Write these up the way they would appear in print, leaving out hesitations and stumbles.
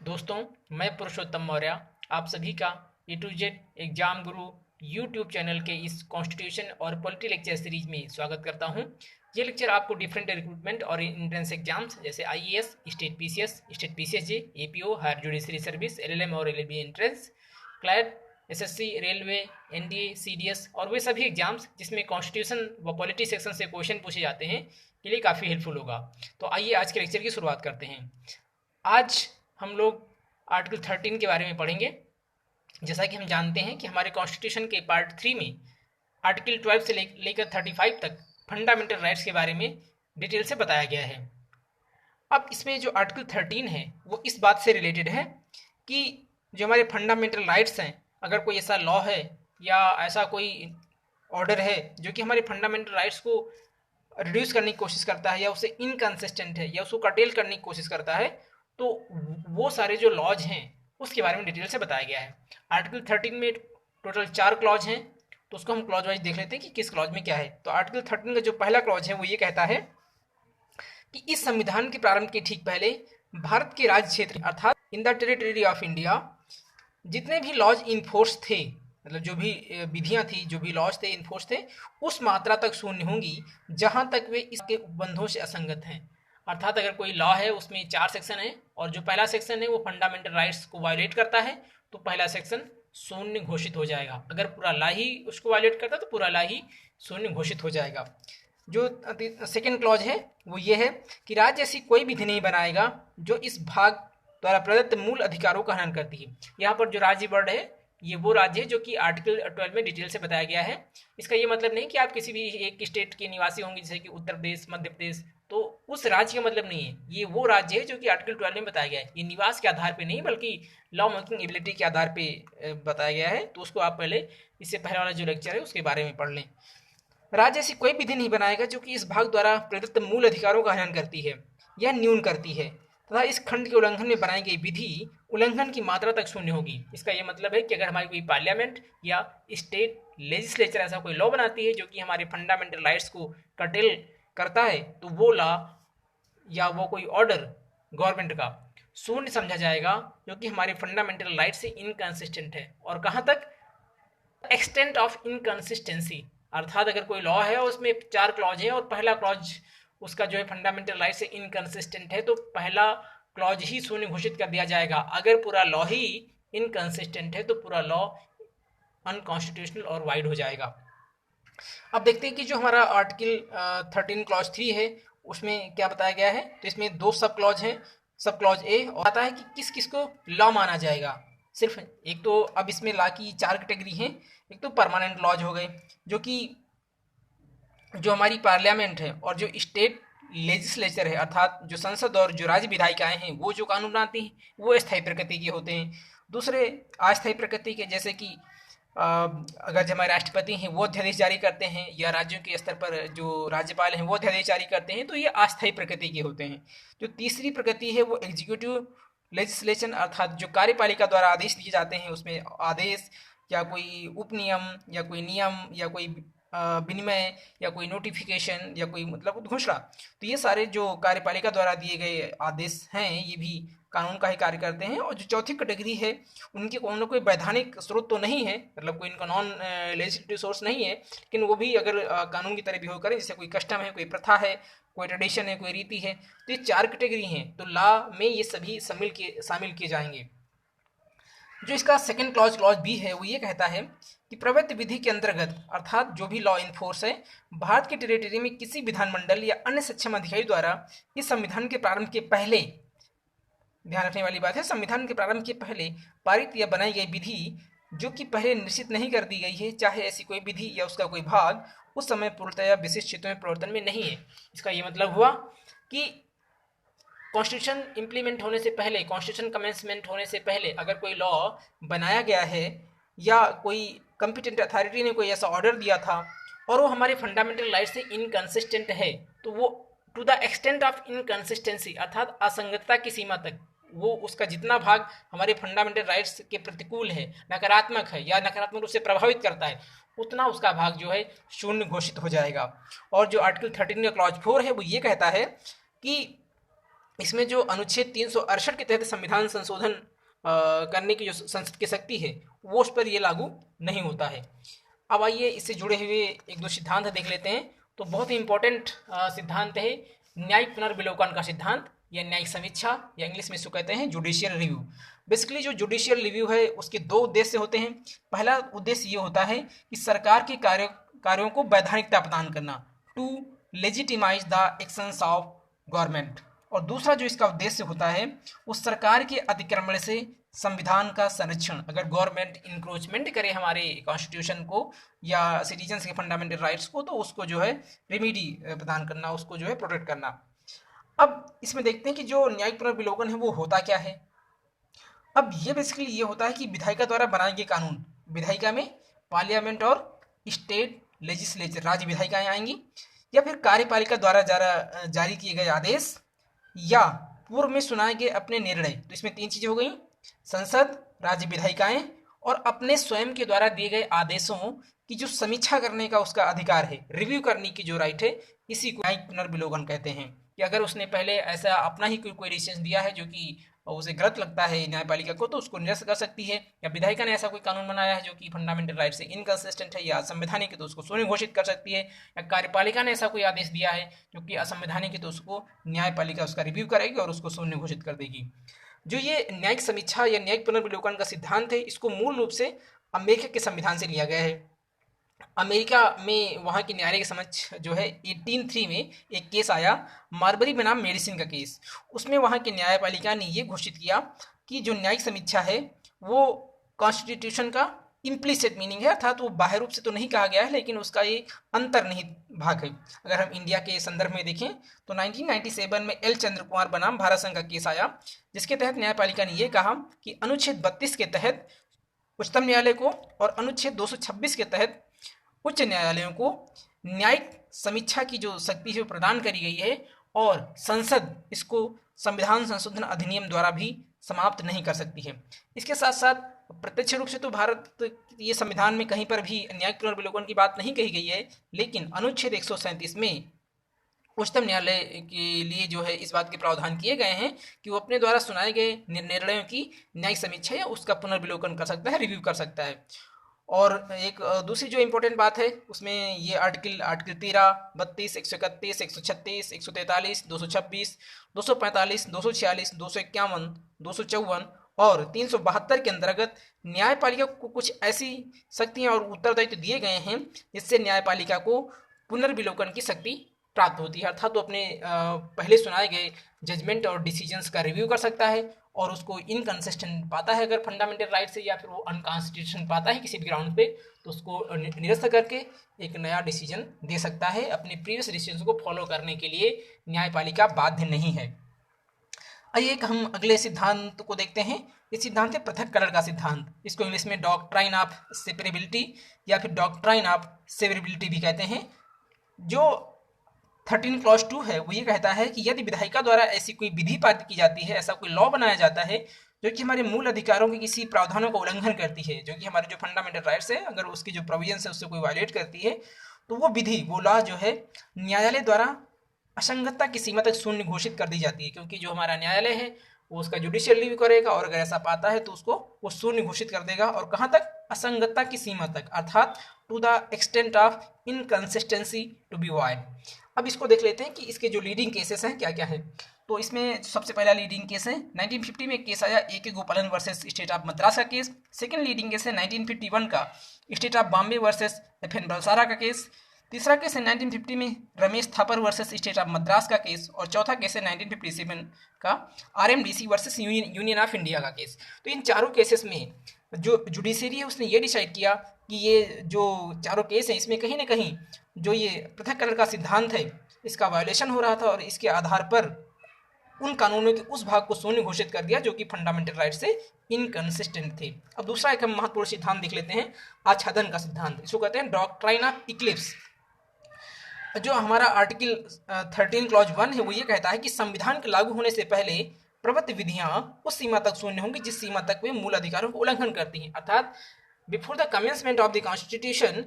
दोस्तों, मैं पुरुषोत्तम मौर्य आप सभी का ए to Z exam Guru YouTube channel के इस कॉन्स्टिट्यूशन और पॉलिटी लेक्चर सीरीज में स्वागत करता हूं। ये लेक्चर आपको डिफरेंट रिक्रूटमेंट और एंट्रेंस एग्जाम्स जैसे IAS, state PCSJ, APO, higher judiciary service, LLM और LLB entrance, CLAT, SSC, railway, NDA, CDS और वे सभी एग्जाम्स जिसमें कॉन्स्टिट्यूशन व पॉलिटी सेक्शन से क्वेश्चन पूछे जाते हैं के लिए काफ़ी हेल्पफुल होगा। तो आइए आज के लेक्चर की शुरुआत करते हैं। आज हम लोग आर्टिकल 13 के बारे में पढ़ेंगे। जैसा कि हम जानते हैं कि हमारे कॉन्स्टिट्यूशन के पार्ट 3 में आर्टिकल 12 से लेकर 35 तक फंडामेंटल राइट्स के बारे में डिटेल से बताया गया है। अब इसमें जो आर्टिकल 13 है वो इस बात से रिलेटेड है कि जो हमारे फंडामेंटल राइट्स हैं, अगर कोई ऐसा लॉ है या ऐसा कोई ऑर्डर है जो कि हमारे फंडामेंटल राइट्स को रिड्यूस करने की कोशिश करता है या उससे इनकंसिस्टेंट है या उसको कटेल करने की कोशिश करता है, तो वो सारे जो लॉज हैं उसके बारे में डिटेल से बताया गया है। आर्टिकल 13 में टोटल 4 क्लॉज हैं, तो उसको हम क्लॉज वाइज देख लेते हैं कि किस क्लॉज में क्या है। तो आर्टिकल 13 का जो पहला क्लॉज है वो ये कहता है कि इस संविधान के प्रारंभ के ठीक पहले भारत के राज्य क्षेत्र अर्थात in the territory of India जितने भी लॉज इनफोर्स थे, मतलब जो भी विधियां थी, जो भी लॉज थे इनफोर्स थे, उस मात्रा तक शून्य होंगी जहां तक वे इसके उपबंधों से असंगत हैं। अर्थात अगर कोई लॉ है उसमें 4 सेक्शन है और जो पहला सेक्शन है वो फंडामेंटल राइट्स को वायलेट करता है, तो पहला सेक्शन शून्य घोषित हो जाएगा। अगर पूरा लॉ ही उसको वायलेट करता है तो पूरा लॉ ही शून्य घोषित हो जाएगा। जो सेकेंड क्लॉज है वो ये है कि राज्य ऐसी कोई विधि नहीं बनाएगा जो इस भाग द्वारा प्रदत्त मूल अधिकारों का हनन करती है। यहाँ पर जो राज्य वर्ड है ये वो राज्य है जो कि आर्टिकल 12 में डिटेल से बताया गया है। इसका ये मतलब नहीं कि आप किसी भी एक स्टेट के निवासी होंगे, जैसे कि उत्तर प्रदेश, मध्य प्रदेश, तो उस राज्य का मतलब नहीं है। ये वो राज्य है जो कि आर्टिकल 12 में बताया गया है। ये निवास के आधार पे नहीं बल्कि लॉ मेकिंग एबिलिटी के आधार पे बताया गया है। तो उसको आप पहले, इससे पहले वाला जो लेक्चर है उसके बारे में पढ़ लें। राज्य ऐसी कोई विधि नहीं बनाएगा जो कि इस भाग द्वारा प्रदत्त मूल अधिकारों का हनन करती है या न्यून करती है तथा इस खंड के उल्लंघन में बनाई गई विधि उल्लंघन की मात्रा तक शून्य होगी। इसका यह मतलब है कि अगर हमारी कोई पार्लियामेंट या स्टेट लेजिस्लेचर ऐसा कोई लॉ बनाती है जो कि हमारे फंडामेंटल राइट्स को कटेल करता है, तो वो लॉ या वो कोई ऑर्डर गवर्नमेंट का शून्य समझा जाएगा, जो कि हमारे फंडामेंटल राइट से इनकंसिस्टेंट है। और कहाँ तक? Extent of inconsistency. अर्थात अगर कोई लॉ है और उसमें 4 क्लॉज है और पहला क्लॉज उसका जो है फंडामेंटल राइट से इनकंसिस्टेंट है, तो पहला क्लॉज ही शून्य घोषित कर दिया जाएगा। अगर पूरा लॉ ही इनकंसिस्टेंट है तो पूरा लॉ अनकॉन्स्टिट्यूशनल और वाइड हो जाएगा। अब देखते हैं कि जो हमारा आर्टिकल 13 क्लॉज 3 है उसमें क्या बताया गया है। तो इसमें 2 सब क्लॉज हैं। सब क्लॉज ए और आता है कि किस किस को लॉ माना जाएगा। सिर्फ एक तो अब इसमें लॉ की 4 कैटेगरी हैं। एक तो परमानेंट लॉज हो गए, जो कि जो हमारी पार्लियामेंट है और जो स्टेट लेजिस्लेचर है, अर्थात जो संसद और जो राज्य विधायिकाएं हैं वो जो कानून बनाती हैं वो स्थायी प्रकृति के होते हैं। दूसरे अस्थायी प्रकृति के, जैसे कि अगर जो हमारे राष्ट्रपति हैं वो अध्यादेश जारी करते हैं या राज्यों के स्तर पर जो राज्यपाल हैं वो अध्यादेश जारी करते हैं, तो ये अस्थायी प्रकृति के होते हैं। जो तीसरी प्रकृति है वो एग्जीक्यूटिव लेजिस्लेशन, अर्थात जो कार्यपालिका द्वारा आदेश दिए जाते हैं, उसमें आदेश या कोई उपनियम या कोई नियम या कोई विनिमय या कोई नोटिफिकेशन या कोई मतलब घोषणा, तो ये सारे जो कार्यपालिका द्वारा दिए गए आदेश हैं ये भी कानून का ही कार्य करते हैं। और जो चौथी कैटेगरी है उनके कोई वैधानिक स्रोत तो नहीं है, मतलब कोई इनका नॉन लेजिस्लेटिव सोर्स नहीं है, लेकिन वो भी अगर कानून की तरह बिहेव करें, जैसे कोई कस्टम है, कोई प्रथा है, कोई ट्रेडिशन है, कोई रीति है, तो ये 4 कैटेगरी हैं। तो लॉ में ये सभी शामिल किए जाएंगे। जो इसका सेकंड क्लॉज क्लॉज बी है वो ये कहता है कि प्रवृत्त विधि के अंतर्गत, अर्थात जो भी लॉ इनफोर्स है, भारत के टेरिटरी में किसी विधानमंडल या अन्य सक्षम अधिकारी द्वारा इस संविधान के प्रारंभ के पहले, ध्यान रखने वाली बात है, संविधान के प्रारंभ के पहले पारित या बनाई गई विधि जो कि पहले निश्चित नहीं कर दी गई है, चाहे ऐसी कोई विधि या उसका कोई भाग उस समय पूर्णतया विशिष्ट क्षेत्रों में प्रवर्तन में नहीं है। इसका ये मतलब हुआ कि कॉन्स्टिट्यूशन इम्प्लीमेंट होने से पहले, कॉन्स्टिट्यूशन कमेंसमेंट होने से पहले अगर कोई लॉ बनाया गया है या कोई कंपिटेंट अथॉरिटी ने कोई ऐसा ऑर्डर दिया था और वो हमारे फंडामेंटल राइट से इनकंसिस्टेंट है, तो वो to the extent of inconsistency, अर्थात असंगतता की सीमा तक, वो उसका जितना भाग हमारे फंडामेंटल राइट्स के प्रतिकूल है, नकारात्मक है या नकारात्मक रूप से प्रभावित करता है, उतना उसका भाग जो है शून्य घोषित हो जाएगा। और जो आर्टिकल 13 का क्लॉज 4 है वो ये कहता है कि इसमें जो अनुच्छेद 368 के तहत संविधान संशोधन करने की जो संसद की शक्ति है वो उस पर ये लागू नहीं होता है। अब आइए इससे जुड़े हुए एक दो सिद्धांत देख लेते हैं। तो बहुत ही इंपॉर्टेंट सिद्धांत है न्यायिक पुनर्विलोकन का सिद्धांत या न्यायिक समीक्षा, या इंग्लिश में इसको कहते हैं जुडिशियल रिव्यू। बेसिकली जो जुडिशियल रिव्यू है उसके दो उद्देश्य होते हैं। पहला उद्देश्य ये होता है कि सरकार के कार्यों को वैधानिकता प्रदान करना, to legitimise the actions of government. और दूसरा जो इसका उद्देश्य होता है उस सरकार के अतिक्रमण से संविधान का संरक्षण। अगर गवर्नमेंट इंक्रोचमेंट करे हमारे कॉन्स्टिट्यूशन को या सिटीजन्स के फंडामेंटल राइट्स को, तो उसको जो है रेमेडी प्रदान करना, उसको जो है प्रोटेक्ट करना। अब इसमें देखते हैं कि जो न्यायिक पुनर्विलोकन है वो होता क्या है। अब ये बेसिकली ये होता है कि विधायिका द्वारा बनाए गए कानून, विधायिका में पार्लियामेंट और स्टेट लेजिस्लेचर, राज्य विधायिकाएं आएंगी, या फिर कार्यपालिका द्वारा जारी किए गए आदेश या पूर्व में सुनाए गए अपने निर्णय। तो इसमें तीन चीजें हो गई, संसद, राज्य विधायिकाएं और अपने स्वयं के द्वारा दिए गए आदेशों की जो समीक्षा करने का उसका अधिकार है, रिव्यू करने की जो राइट है, इसी को न्यायिक पुनर्विलोकन कहते हैं। कि अगर उसने पहले ऐसा अपना ही कोई डिसीजन दिया है जो कि उसे गलत लगता है न्यायपालिका को, तो उसको निरस्त कर सकती है। या विधायिका ने ऐसा कोई कानून बनाया है जो कि फंडामेंटल राइट से इनकंसिस्टेंट है या असंवैधानिक है, तो उसको शून्य घोषित कर सकती है। या कार्यपालिका ने ऐसा कोई आदेश दिया है जो कि असंवैधानिक है, तो उसको न्यायपालिका उसका रिव्यू करेगी और उसको शून्य घोषित कर देगी। जो ये न्यायिक समीक्षा या न्यायिक पुनर्विलोकन का सिद्धांत है, इसको मूल रूप से अमेरिका के संविधान से लिया गया है। अमेरिका में वहाँ के न्यायालय के समक्ष जो है 1803 में एक केस आया, मार्बरी बनाम मेडिसिन का केस। उसमें वहाँ की न्यायपालिका ने ये घोषित किया कि जो न्यायिक समीक्षा है वो कॉन्स्टिट्यूशन का इम्प्लिसिट मीनिंग है, अर्थात वो बाह्य रूप से तो नहीं कहा गया है लेकिन उसका ये अंतर्निहित भाग है। अगर हम इंडिया के संदर्भ में देखें तो 1997 में एल चंद्र कुमार बनाम भारत संघ का केस आया, जिसके तहत न्यायपालिका ने यह कहा कि अनुच्छेद 32 के तहत उच्चतम न्यायालय को और अनुच्छेद 226 के तहत उच्च न्यायालयों को न्यायिक समीक्षा की जो शक्ति है वो प्रदान करी गई है, और संसद इसको संविधान संशोधन अधिनियम द्वारा भी समाप्त नहीं कर सकती है। इसके साथ साथ प्रत्यक्ष रूप से तो भारत ये संविधान में कहीं पर भी न्यायिक पुनर्विलोकन की बात नहीं कही गई है, लेकिन अनुच्छेद 137 में उच्चतम न्यायालय के लिए जो है इस बात के प्रावधान किए गए हैं कि वो अपने द्वारा सुनाए गए निर्णयों की न्यायिक समीक्षा या उसका पुनर्विलोकन कर सकता है, रिव्यू कर सकता है। और एक दूसरी जो इम्पोर्टेंट बात है उसमें ये आर्टिकल 13, 32, 131, 136, 143, 226, 245, 246, 251, 254 और 372 के अंतर्गत न्यायपालिका को कुछ ऐसी शक्तियां और उत्तरदायित्व दिए गए हैं जिससे न्यायपालिका को पुनर्विलोकन की शक्ति प्राप्त होती है। अर्थात वो अपने पहले सुनाए गए जजमेंट और डिसीजंस का रिव्यू कर सकता है और उसको इनकंसिस्टेंट पाता है अगर फंडामेंटल राइट से, या फिर वो अनकॉन्स्टिट्यूशन पाता है किसी भी ग्राउंड पे, तो उसको निरस्त करके एक नया डिसीजन दे सकता है। अपने प्रीवियस डिसीजन को फॉलो करने के लिए न्यायपालिका बाध्य नहीं है। आइए एक हम अगले सिद्धांत को देखते हैं। इस सिद्धांत है पृथक्करण का सिद्धांत। इसको इंग्लिश में डॉक्ट्राइन ऑफ सेपरेबिलिटी या फिर डॉक्ट्राइन ऑफ सेवरेबिलिटी भी कहते हैं। जो 13 क्लॉज 2 है वो ये कहता है कि यदि विधायिका द्वारा ऐसी कोई विधि पारित की जाती है, ऐसा कोई लॉ बनाया जाता है जो कि हमारे मूल अधिकारों के किसी प्रावधानों का उल्लंघन करती है, जो कि हमारे जो फंडामेंटल राइट्स है अगर उसकी जो प्रोविजंस है उससे कोई वायलेट करती है, तो वो विधि, वो लॉ जो है न्यायालय द्वारा असंगतता की सीमा तक शून्य घोषित कर दी जाती है। क्योंकि जो हमारा न्यायालय है वो उसका जुडिशियल रिव्यू करेगा और अगर ऐसा पाता है तो उसको वो शून्य घोषित कर देगा। और कहाँ तक? असंगतता की सीमा तक, अर्थात to the extent of inconsistency to be wide. अब इसको देख लेते हैं कि इसके जो लीडिंग केसेस हैं क्या क्या है। तो इसमें सबसे पहला लीडिंग केस है 1950 में एक केस आया A.K. गोपालन वर्सेस स्टेट ऑफ मद्रास का केस। सेकंड लीडिंग केस है 1951 का state of Bombay versus F.N. Balsara का केस। तीसरा केस है 1950 में Ramesh Thapar versus state of Madras का केस। और चौथा केस है 1957 का RMDC versus union of India का केस। तो इन चारों केसेस में जो जुडिशरी है उसने ये डिसाइड किया कि ये जो चारों केस हैं इसमें कहीं ना कहीं जो ये पृथक्करण का सिद्धांत है इसका वायोलेशन हो रहा था, और इसके आधार पर उन कानूनों के उस भाग को शून्य घोषित कर दिया जो कि फंडामेंटल राइट से इनकंसिस्टेंट थे। अब दूसरा एक हम महत्वपूर्ण सिद्धांत देख लेते हैं, आच्छादन का सिद्धांत। इसको कहते हैं डॉक्ट्राइन ऑफ इक्लिप्स। जो हमारा आर्टिकल 13 क्लॉज 1 है वो ये कहता है कि संविधान के लागू होने से पहले प्रवृत्त विधियां उस सीमा तक शून्य होंगी जिस सीमा तक वे मूल अधिकारों को उल्लंघन करती हैं। अर्थात before the commencement of the constitution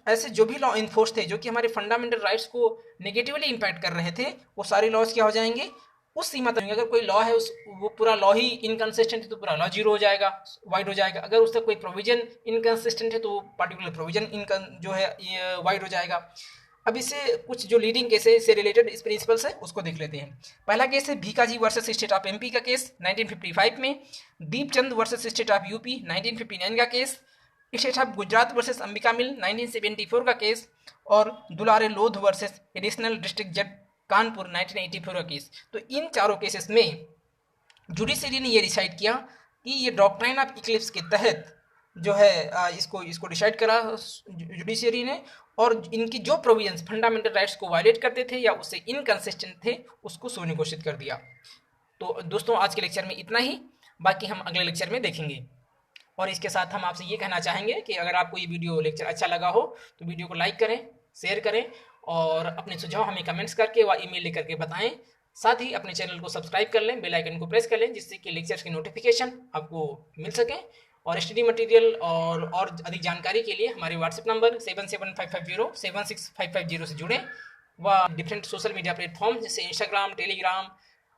ऐसे जो भी लॉ इन्फोर्स थे जो कि हमारे फंडामेंटल राइट्स को नेगेटिवली इम्पैक्ट कर रहे थे, वो सारे लॉज क्या हो जाएंगे? उस सीमा तक अगर कोई लॉ है उस वो पूरा लॉ ही इनकंसिस्टेंट है तो पूरा लॉ जीरो हो जाएगा, वाइड हो जाएगा। अगर उसका कोई प्रोविजन इनकंसिस्टेंट है तो पार्टिकुलर प्रोविजन जो है ये वाइड हो जाएगा। अब इसे कुछ जो लीडिंग केस है इससे रिलेटेड इस प्रिंसिपल से उसको देख लेते हैं। पहला केस है Bhikaji versus state of MP का केस 1955 में, Deepchand versus state of UP 1959 का case, state of Gujarat versus Ambika mill 1974 का केस, और दुलारे लोध वर्सेस एडिशनल डिस्ट्रिक्ट जज कानपुर 1984 का केस। तो इन चारों केसेस में जुडिशरी ने ये डिसाइड किया कि ये डॉक्ट्राइन ऑफ इक्लिप्स के तहत जो है इसको डिसाइड करा जुडिशरी ने, और इनकी जो प्रोविजंस फंडामेंटल राइट्स को वायलेट करते थे या उससे इनकंसिस्टेंट थे उसको सुनिश्चित कर दिया। तो दोस्तों आज के लेक्चर में इतना ही, बाकी हम अगले लेक्चर में देखेंगे। और इसके साथ हम आपसे ये कहना चाहेंगे कि अगर आपको ये वीडियो लेक्चर अच्छा लगा हो तो वीडियो को लाइक करें, शेयर करें और अपने सुझाव हमें कमेंट्स करके व ईमेल लेकर के बताएं। साथ ही अपने चैनल को सब्सक्राइब कर लें, बेल आइकन को प्रेस कर लें जिससे कि लेक्चर्स की नोटिफिकेशन आपको मिल सके। और स्टडी मटेरियल और अधिक जानकारी के लिए हमारे व्हाट्सएप नंबर 7755076550 से जुड़ें व डिफरेंट सोशल मीडिया प्लेटफॉर्म जैसे इंस्टाग्राम, टेलीग्राम,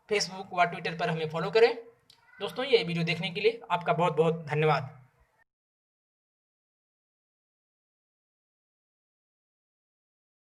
फेसबुक व ट्विटर पर हमें फॉलो करें। दोस्तों ये वीडियो देखने के लिए आपका बहुत बहुत धन्यवाद।